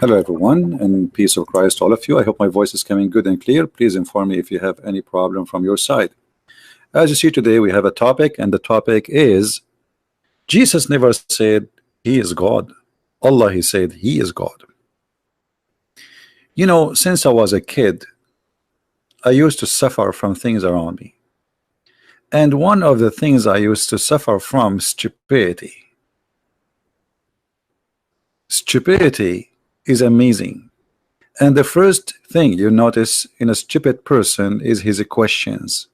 Hello everyone, and peace of Christ to all of you. I hope my voice is coming good and clear. Please inform me if you have any problem from your side. As you see today, we have a topic, and the topic is Jesus never said he is God. Allah, he said he is God. You know, since I was a kid, I used to suffer from things around me. And one of the things I used to suffer from stupidity. Stupidity is amazing. And the first thing you notice in a stupid person is his questions.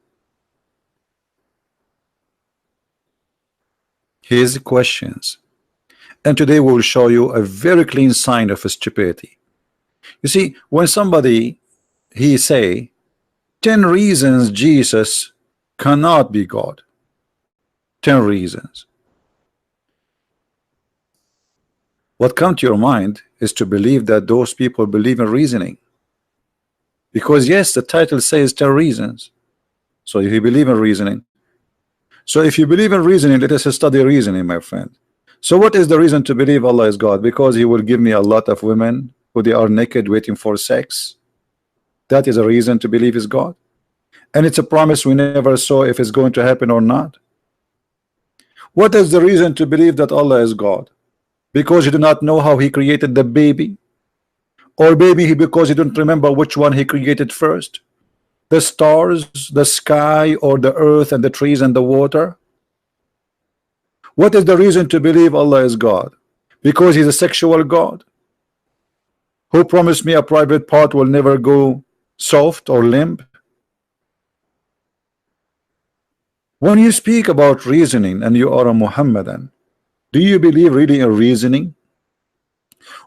His questions. And today we will show you a very clean sign of a stupidity. You see, when somebody he say 10 reasons Jesus cannot be God. 10 reasons. What comes to your mind is to believe that those people believe in reasoning. Because yes, the title says 10 reasons. So if you believe in reasoning. So if you believe in reasoning, let us study reasoning, my friend. So what is the reason to believe Allah is God? Because he will give me a lot of women who they are naked waiting for sex. That is a reason to believe is God. And it's a promise we never saw if it's going to happen or not. What is the reason to believe that Allah is God? Because you do not know how he created the baby, or maybe because you don't remember which one he created first, the stars, the sky, or the earth and the trees and the water. What is the reason to believe Allah is God? Because he's a sexual God who promised me a private part will never go soft or limp. When you speak about reasoning and you are a Muhammadan, do you believe really in reasoning?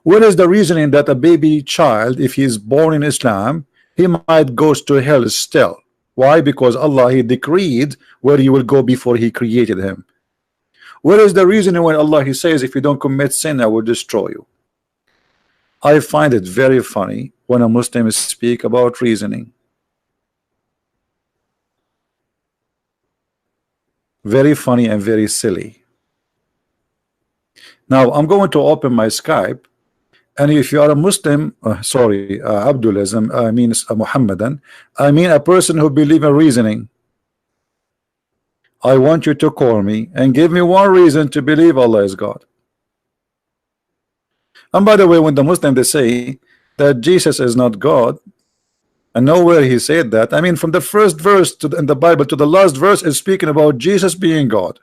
What is the reasoning that a baby child, if he is born in Islam, he might go to hell still? Why? Because Allah, he decreed where he will go before he created him. What is the reasoning when Allah, he says, if you don't commit sin, I will destroy you? I find it very funny when a Muslim speak about reasoning. Very funny and very silly. Now I'm going to open my Skype, and if you are a Muslim, Abdulism, I mean a Muhammadan, I mean a person who believes in reasoning, I want you to call me and give me one reason to believe Allah is God. And by the way, when the Muslim they say that Jesus is not God, and nowhere he said that, I mean from the first verse in the Bible to the last verse is speaking about Jesus being God.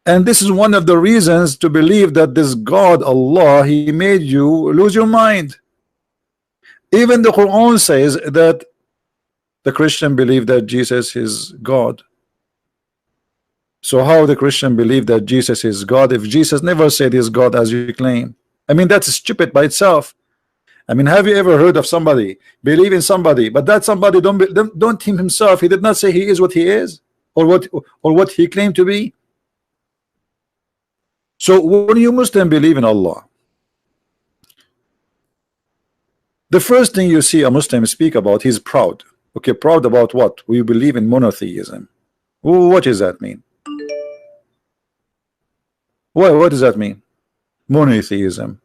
And this is one of the reasons to believe that this God, Allah, he made you lose your mind. Even the Quran says that the Christian believe that Jesus is God. So how the Christian believe that Jesus is God if Jesus never said he's God as you claim? I mean, that's stupid by itself. I mean, have you ever heard of somebody believe in somebody, but that somebody don't him himself, he did not say he is what he is, or what he claimed to be? So when you Muslim believe in Allah, the first thing you see a Muslim speak about, he's proud. Okay, proud about what? We believe in monotheism. What does that mean? What does that mean? Monotheism.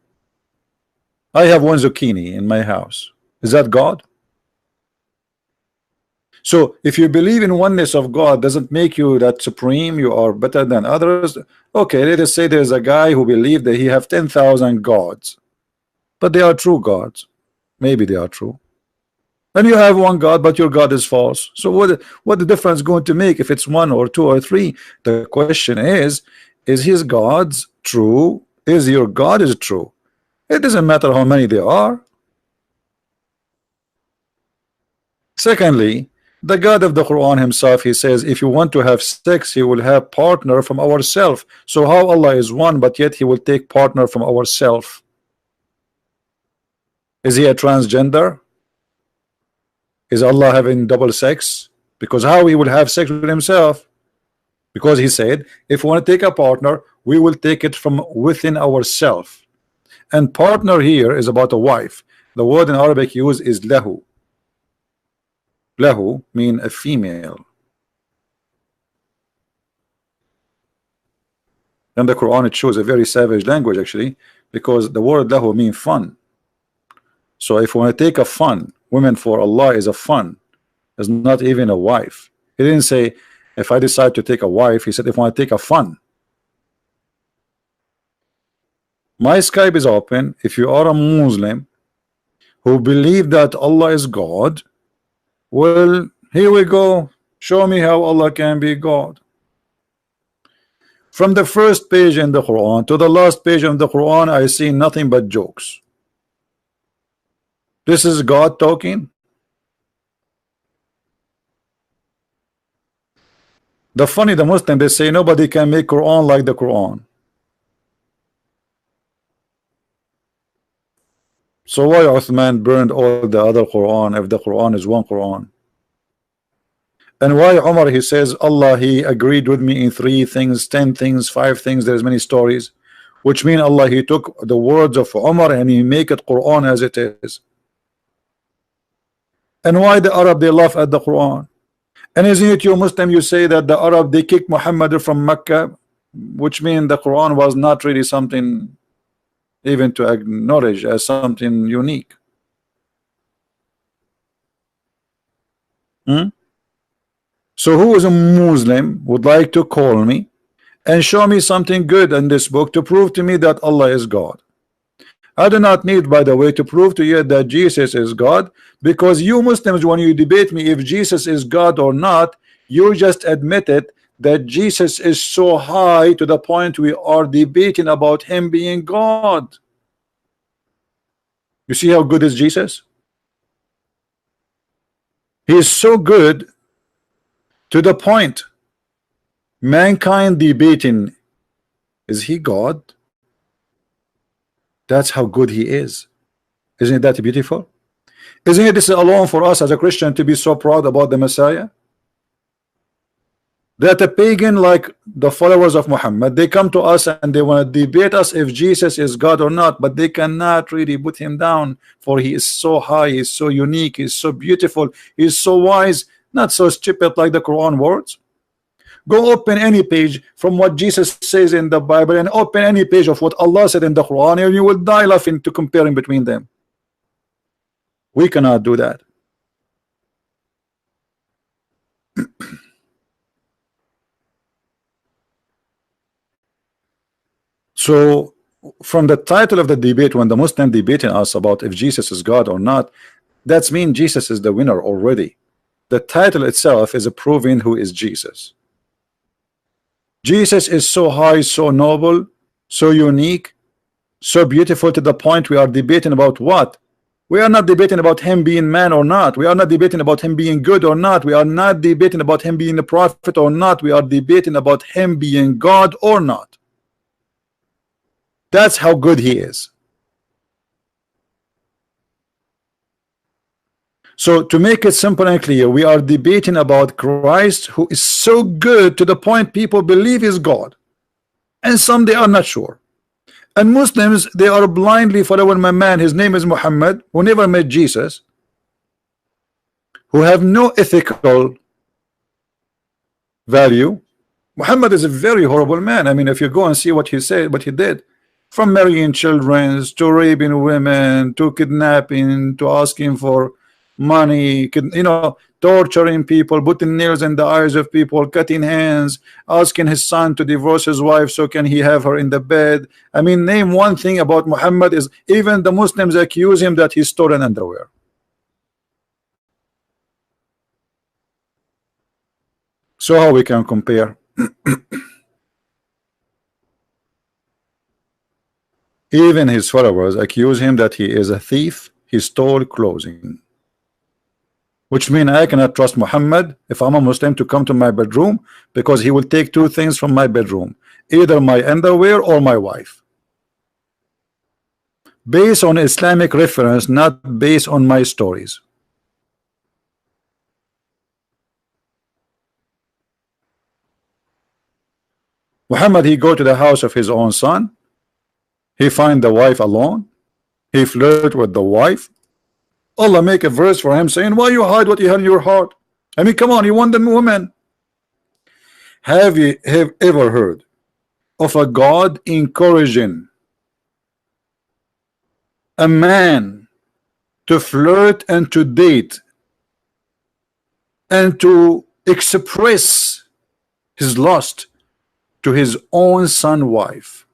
I have one zucchini in my house. Is that God? So if you believe in oneness of God, doesn't make you that supreme, you are better than others. Okay, let us say there's a guy who believed that he have 10,000 gods, but they are true gods. Maybe they are true. And you have one God, but your God is false. So what the difference going to make if it's one or two or three? The question is his God's true? Is your God is true? It doesn't matter how many there are. Secondly, the God of the Quran himself, he says, if you want to have sex, he will have partner from ourself. So how Allah is one, but yet he will take partner from ourself? Is he a transgender? Is Allah having double sex? Because how he will have sex with himself? Because he said, if we want to take a partner, we will take it from within ourselves. And partner here is about a wife. The word in Arabic used is lahu. Lahu mean a female. In the Quran it shows a very savage language actually, because the word lahu means fun. So if we want to take a fun, women for Allah is a fun, is not even a wife. He didn't say if I decide to take a wife, he said if I want to take a fun. My Skype is open. If you are a Muslim who believe that Allah is God, well, here we go. Show me how Allah can be God. From the first page in the Quran to the last page of the Quran, I see nothing but jokes. This is God talking. The funny, the Muslim, they say nobody can make Quran like the Quran. So why Uthman burned all the other Quran if the Quran is one Quran? And why Umar, he says Allah, he agreed with me in 3 things, 10 things, 5 things, there's many stories, which mean Allah, he took the words of Umar and he make it Quran as it is. And why the Arab, they laugh at the Quran? And isn't it you Muslim, you say that the Arab, they kicked Muhammad from Mecca, which means the Quran was not really something even to acknowledge as something unique. So who is a Muslim would like to call me and show me something good in this book to prove to me that Allah is God? I do not need, by the way, to prove to you that Jesus is God, because you Muslims, when you debate me if Jesus is God or not, you just admitted that Jesus is so high to the point we are debating about him being God. You see how good is Jesus? He is so good to the point mankind debating, is he God? That's how good he is. Isn't that beautiful? Isn't it this alone for us as a Christian to be so proud about the Messiah? That a pagan like the followers of Muhammad, they come to us and they want to debate us if Jesus is God or not, but they cannot really put him down, for he is so high, he is so unique, he is so beautiful, he is so wise, not so stupid like the Quran words. Go open any page from what Jesus says in the Bible and open any page of what Allah said in the Quran, and you will die laughing to comparing between them. We cannot do that. So from the title of the debate, when the Muslim debating us about if Jesus is God or not, that's mean Jesus is the winner already. The title itself is proving who is Jesus. Jesus is so high, so noble, so unique, so beautiful, to the point we are debating about what? We are not debating about him being man or not. We are not debating about him being good or not. We are not debating about him being a prophet or not. We are debating about him being God or not. That's how good he is. So to make it simple and clear, we are debating about Christ, who is so good to the point people believe is God, and some they are not sure. And Muslims, they are blindly following my man, his name is Muhammad, who never met Jesus, who have no ethical value. Muhammad is a very horrible man. I mean, if you go and see what he said, what he did, from marrying children to raping women to kidnapping to asking for money, you know, torturing people, putting nails in the eyes of people, cutting hands, asking his son to divorce his wife so can he have her in the bed. I mean, name one thing about Muhammad is even the Muslims accuse him that he's stolen underwear. So how we can compare? Even his followers accuse him that he is a thief, he stole clothing. Which means I cannot trust Muhammad if I'm a Muslim to come to my bedroom, because he will take 2 things from my bedroom, either my underwear or my wife, based on Islamic reference, not based on my stories. Muhammad, he go to the house of his own son, he find the wife alone, he flirt with the wife. Allah make a verse for him saying, why you hide what you have in your heart? I mean, come on, you want the woman. Have you ever heard of a God encouraging a man to flirt and to date and to express his lust to his own son wife?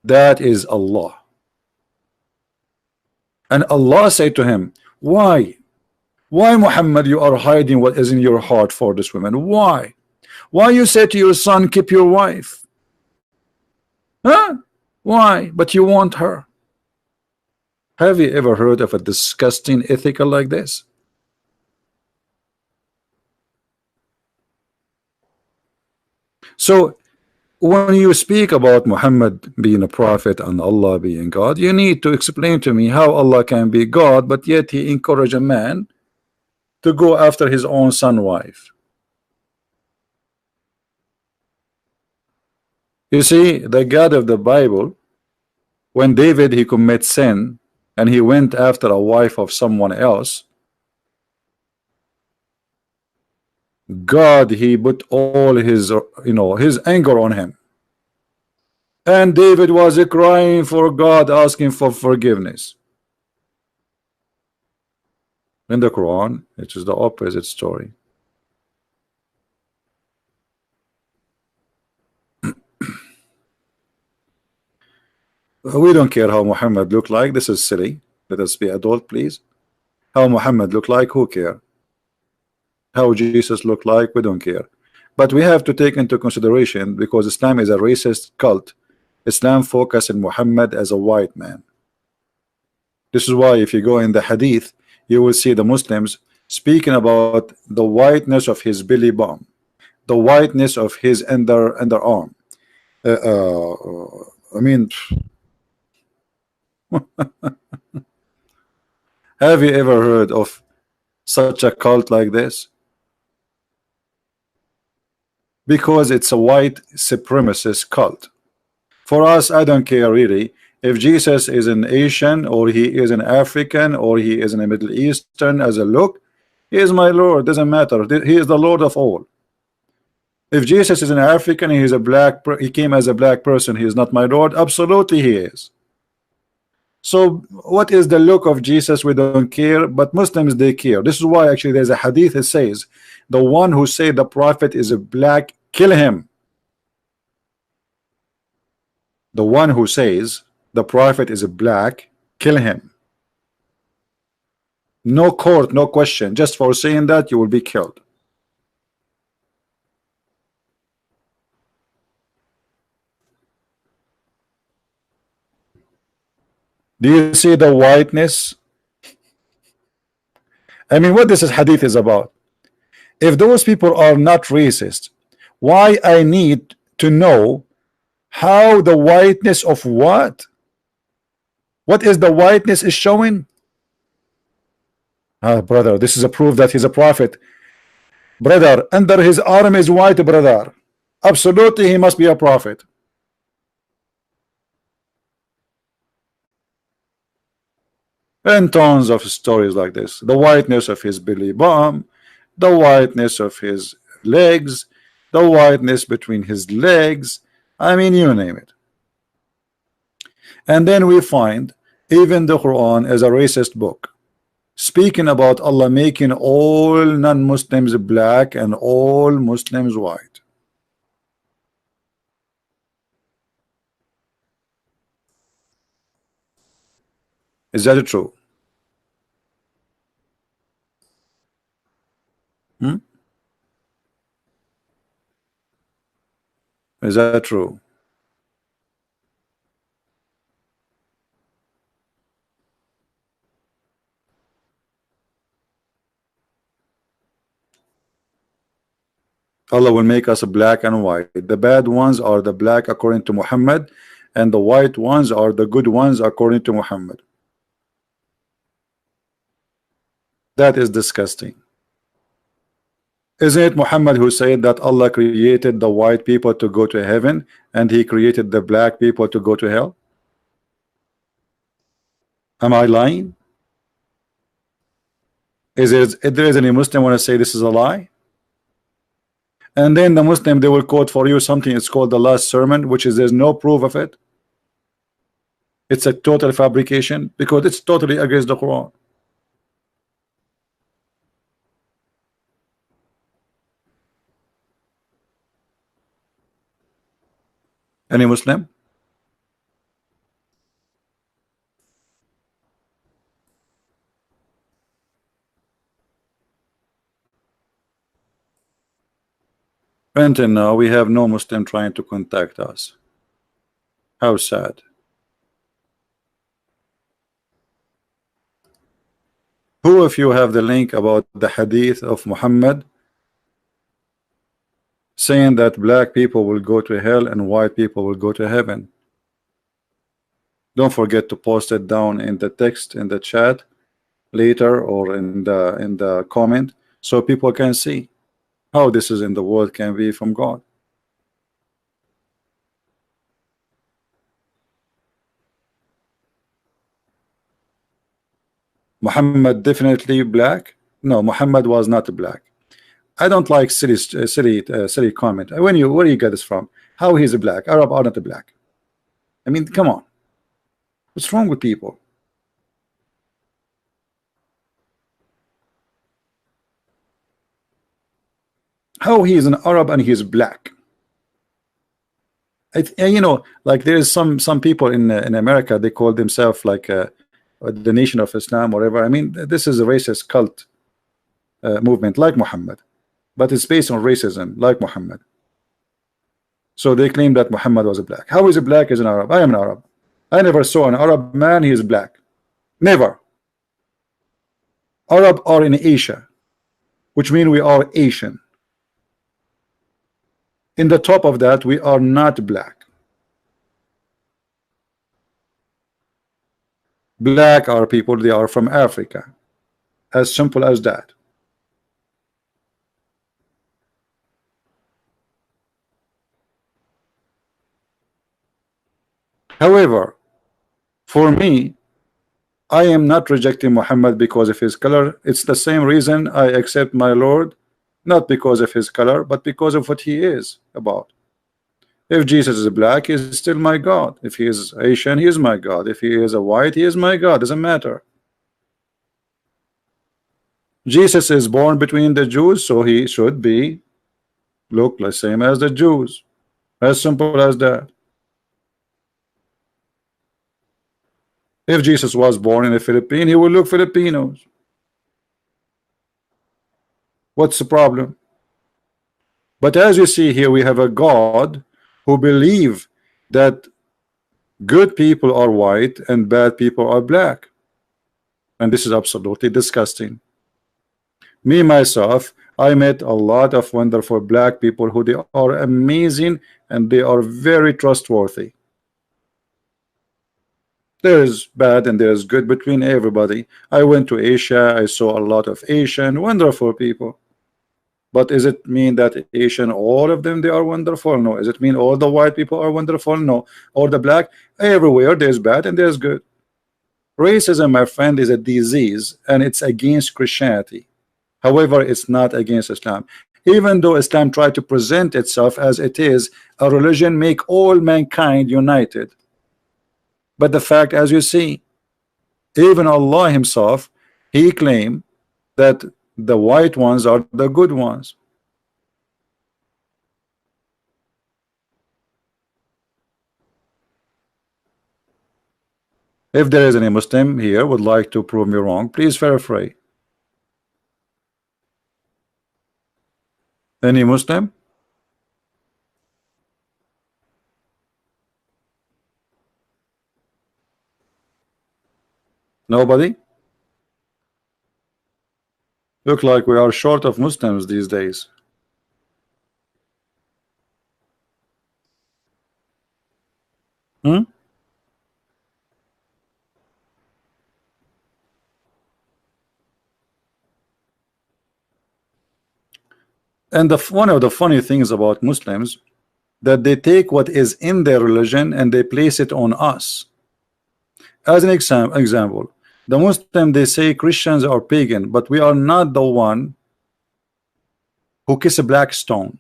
That is Allah. And Allah said to him, why Muhammad, you are hiding what is in your heart for this woman? Why you say to your son, keep your wife? Huh? Why? But you want her. Have you ever heard of a disgusting ethical like this? So when you speak about Muhammad being a prophet and Allah being God, you need to explain to me how Allah can be God, but yet he encouraged a man to go after his own son wife. You see, the God of the Bible, when David he commit sin and he went after a wife of someone else, God he put all his his anger on him, and David was crying for God, asking for forgiveness. In the Quran it is the opposite story. We don't care how Muhammad looked like. This is silly. Let us be adult, please. How Muhammad looked like, who care? How Jesus looked like, we don't care. But we have to take into consideration, because Islam is a racist cult, Islam focuses on Muhammad as a white man. This is why if you go in the hadith, you will see the Muslims speaking about the whiteness of his belly button, the whiteness of his underarm. I mean, have you ever heard of such a cult like this? Because it's a white supremacist cult. For us, I don't care really if Jesus is an Asian or he is an African or he is in a Middle Eastern as a look. He is my Lord, doesn't matter. He is the Lord of all. If Jesus is an African, he is a black, he came as a black person, he is not my Lord. Absolutely he is. So what is the look of Jesus? We don't care, but Muslims they care. This is why actually there's a hadith that says the one who say the prophet is a black, kill him. The one who says the prophet is a black, kill him. No court, no question. Just for saying that, you will be killed. Do you see the whiteness? I mean, what this hadith is about? If those people are not racist, why I need to know how the whiteness of what? What is the whiteness is showing? Ah, brother, this is a proof that he's a prophet. Brother, under his arm is white, brother. Absolutely, he must be a prophet. And tons of stories like this. The whiteness of his belly button, the whiteness of his legs, the whiteness between his legs. I mean, you name it. And then we find even the Quran as a racist book, speaking about Allah making all non-Muslims black and all Muslims white. Is that true? Is that true? Allah will make us black and white. The bad ones are the black according to Muhammad, and the white ones are the good ones according to Muhammad. That is disgusting. Isn't it Muhammad who said that Allah created the white people to go to heaven and he created the black people to go to hell? Am I lying? Is there any Muslim want to say this is a lie? And then the Muslim, they will quote for you something, it's called the last sermon, which is there's no proof of it. It's a total fabrication because it's totally against the Quran. Any Muslim? Until now, we have no Muslim trying to contact us. How sad. Who of you have the link about the hadith of Muhammad saying that black people will go to hell and white people will go to heaven? Don't forget to post it down in the text in the chat later or in the comment so people can see how this is in the world can be from God. Muhammad definitely black? No, Muhammad was not black. I don't like silly comment. Where do you get this from? How he's a black? Arab are not a black. I mean, come on. What's wrong with people? How he is an Arab and he is black? You know, like there is some people in America, they call themselves like the Nation of Islam, whatever. I mean, this is a racist cult movement like Muhammad, but it's based on racism like Muhammad. So they claim that Muhammad was a black. How is a black as an Arab? I am an Arab. I never saw an Arab man, he is black. Never. Arab are in Asia, which means we are Asian. In the top of that, we are not black. Black are people, they are from Africa. As simple as that. However, for me, I am not rejecting Muhammad because of his color. It's the same reason I accept my Lord, not because of his color, but because of what he is about. If Jesus is black, he is still my God. If he is Asian, he is my God. If he is a white, he is my God. Doesn't matter. Jesus is born between the Jews, so he should be look the same as the Jews. As simple as that. If Jesus was born in the Philippines, he will look Filipinos. What's the problem? But as you see here, we have a God who believe that good people are white and bad people are black, and this is absolutely disgusting. Me myself, I met a lot of wonderful black people who they are amazing and they are very trustworthy. There is bad and there is good between everybody. I went to Asia, I saw a lot of Asian wonderful people. But is it mean that Asian, all of them, they are wonderful? No. Is it mean all the white people are wonderful? No. Or the black? Everywhere there's bad and there's good. Racism, my friend, is a disease and it's against Christianity. However, it's not against Islam. Even though Islam tried to present itself as it is a religion, make all mankind united. But the fact, as you see, even Allah himself, he claimed that the white ones are the good ones. If there is any Muslim here would like to prove me wrong, please feel free. Any Muslim? Nobody? Look like we are short of Muslims these days. Hmm? And one of the funny things about Muslims, that they take what is in their religion and they place it on us. As an example, the Muslim, they say Christians are pagan, but we are not the one who kiss a black stone.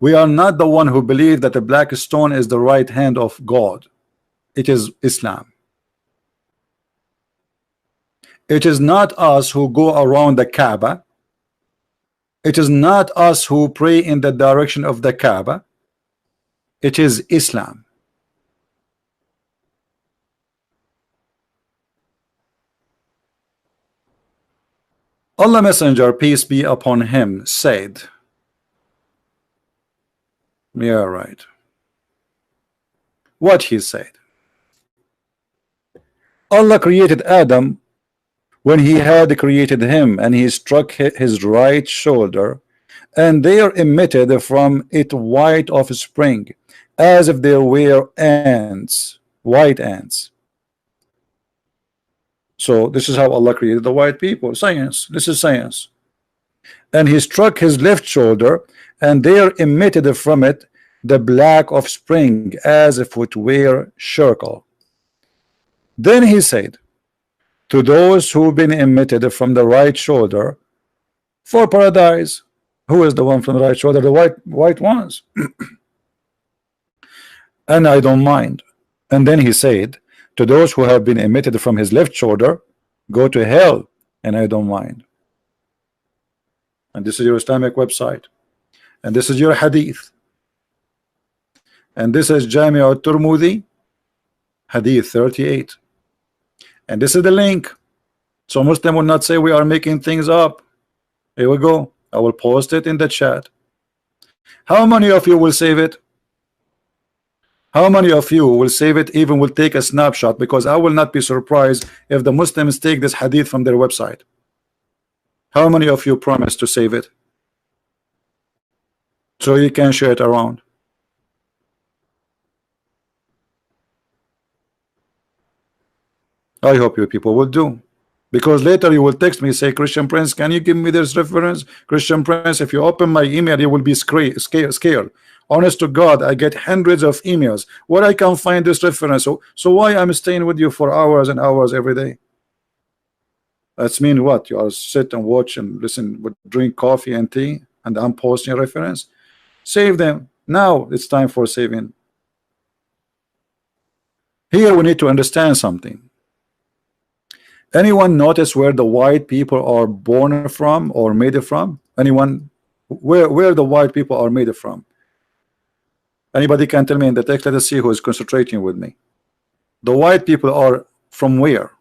We are not the one who believe that the black stone is the right hand of God. It is Islam. It is not us who go around the Kaaba. It is not us who pray in the direction of the Kaaba. It is Islam. Allah Messenger, peace be upon him, said, yeah, right. What he said. Allah created Adam when he had created him, and he struck his right shoulder, and there emitted from it white offspring, as if there were ants, white ants. So this is how Allah created the white people. Science. This is science. And he struck his left shoulder, and there emitted from it the black offspring, as if it were charcoal. Then he said, to those who've been emitted from the right shoulder for paradise. Who is the one from the right shoulder? The white ones. And I don't mind. And then he said, to those who have been emitted from his left shoulder, go to hell, and I don't mind. And this is your Islamic website, and this is your hadith, and this is Jami al-Turmudi hadith 38, and this is the link. So Muslim will not say we are making things up. Here we go. I will post it in the chat. How many of you will save it? How many of you will save it, even will take a snapshot? Because I will not be surprised if the Muslims take this hadith from their website. How many of you promise to save it so you can share it around? I hope you people will do, because later you will text me, say, Christian Prince, can you give me this reference? Christian Prince, if you open my email, you will be scared. Honest to God, I get hundreds of emails where I can find this reference. So why I'm staying with you for hours and hours every day? That's mean what? You are sit and watch and listen, drink coffee and tea, and I'm posting a reference. Save them. Now it's time for saving. Here we need to understand something. Anyone notice where the white people are born from or made from? Anyone? Where the white people are made from? Anybody can tell me in the text? Let us see who is concentrating with me. The white people are from where?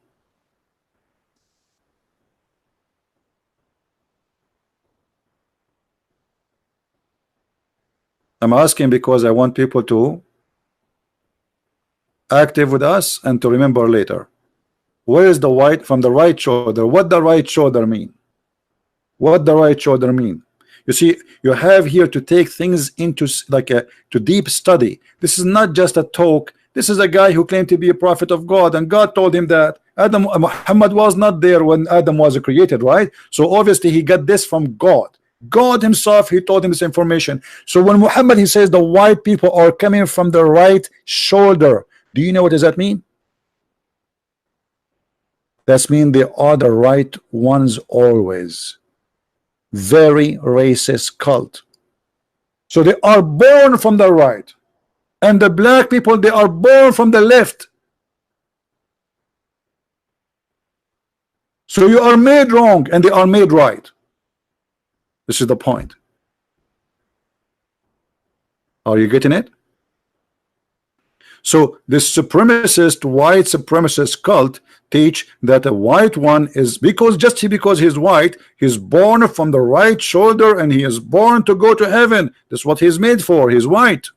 I'm asking because I want people to active with us and to remember later. Where is the white from the right shoulder? What the right shoulder mean? What the right shoulder mean? You see, you have here to take things into like a to deep study. This is not just a talk. This is a guy who claimed to be a prophet of God, and God told him that Muhammad was not there when Adam was created, right? So obviously he got this from God. God himself, he told him this information. So when Muhammad, he says the white people are coming from the right shoulder, do you know what does that mean? That means they are the right ones always. Very racist cult. So they are born from the right, and the black people, they are born from the left. So you are made wrong and they are made right. This is the point. Are you getting it? So this supremacist, white supremacist cult teach that a white one is because he's white, he's born from the right shoulder and he is born to go to heaven. That's what he's made for. He's white.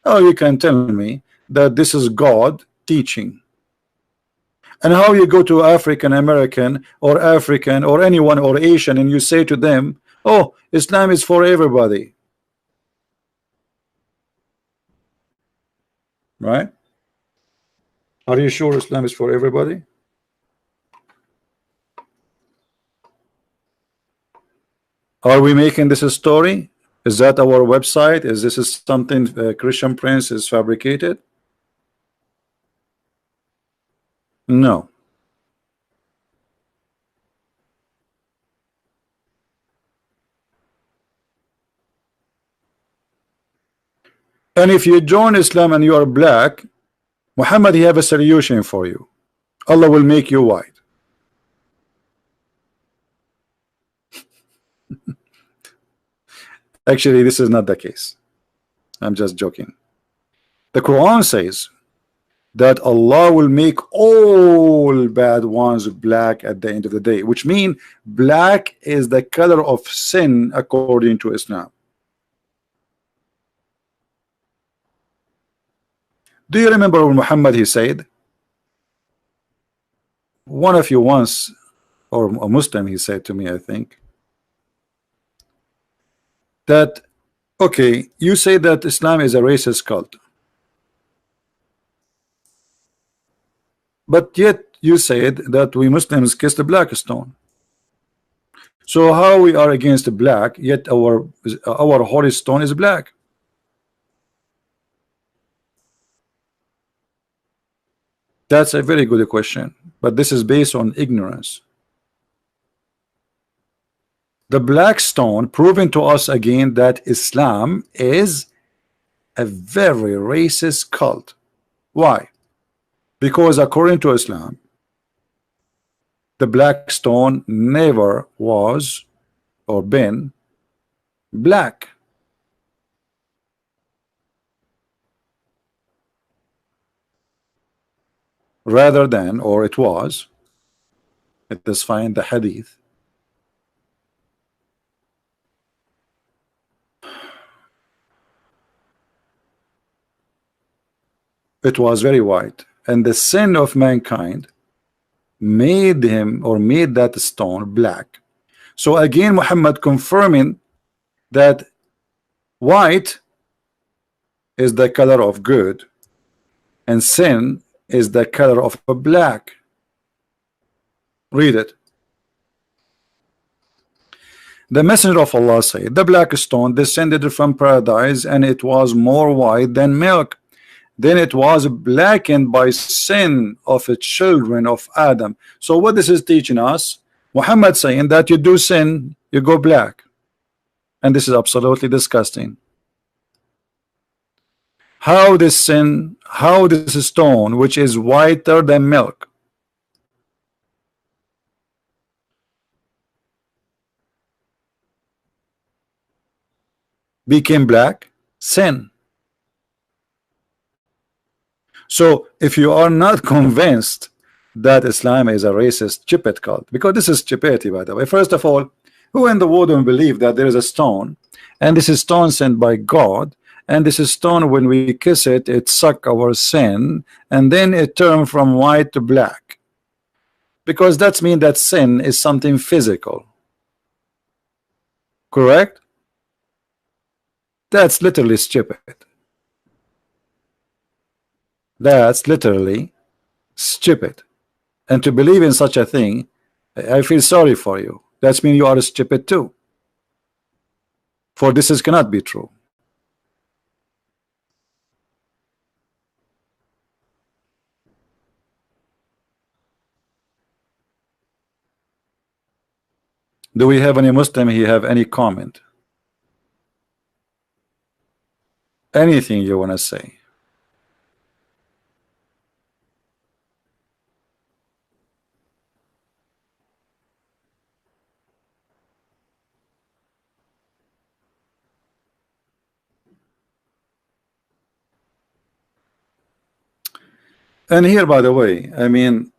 Oh, you can tell me that this is God teaching. And how you go to African American or African or anyone or Asian and you say to them, oh, Islam is for everybody. Right? Are you sure Islam is for everybody? Are we making this a story? Is that our website? Is this something Christian Prince is fabricated? No. And if you join Islam and you are black, Muhammad, he have a solution for you. Allah will make you white. Actually, this is not the case. I'm just joking. The Quran says that Allah will make all bad ones black at the end of the day, which means black is the color of sin according to Islam. Do you remember when Muhammad he said, one of you once, or a Muslim, he said to me, I think, that okay, you say that Islam is a racist cult, but yet you said that we Muslims kiss the black stone. So how we are against black, yet our holy stone is black? That's a very good question, but this is based on ignorance. The black stone proving to us again that Islam is a very racist cult. Why? Because according to Islam, the black stone never was or been black. Rather than, or it was, it is find the hadith. It was very white, and the sin of mankind made him, or made that stone black. So again Muhammad confirming that white is the color of good and sin is the color of a black. Read it. The messenger of Allah said, the black stone descended from paradise, and it was more white than milk. Then it was blackened by sin of the children of Adam. So what this is teaching us, Muhammad saying that you do sin, you go black, and this is absolutely disgusting. How this sin, how this stone, which is whiter than milk, became black? Sin. So if you are not convinced that Islam is a racist stupid cult, because this is stupidity, by the way. First of all, who in the world will believe that there is a stone, and this is stone sent by God, and this is stone, when we kiss it, it suck our sin, and then it turn from white to black? Because that's mean that sin is something physical. Correct? That's literally stupid. That's literally stupid. And to believe in such a thing, I feel sorry for you. That's mean you are stupid too. For this is cannot be true. Do we have any Muslim here have any comment? Anything you want to say? And here, by the way, I mean,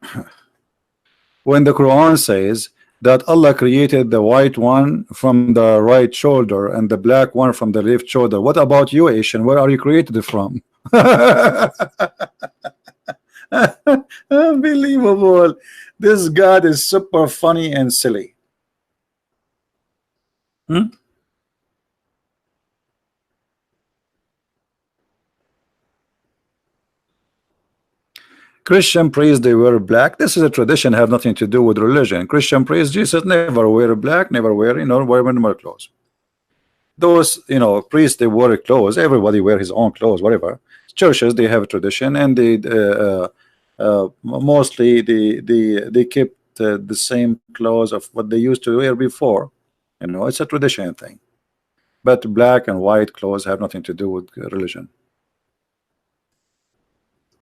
when the Quran says that Allah created the white one from the right shoulder and the black one from the left shoulder, what about you, Asian? Where are you created from? Unbelievable. This God is super funny and silly. Christian priests, they wear black. This is a tradition, have nothing to do with religion. Christian priests, Jesus never wear black, never wear, wear minimal clothes. Those, priests, they wear clothes. Everybody wear his own clothes, whatever. Churches, they have a tradition, and they mostly they keep the same clothes of what they used to wear before. It's a tradition thing. But black and white clothes have nothing to do with religion.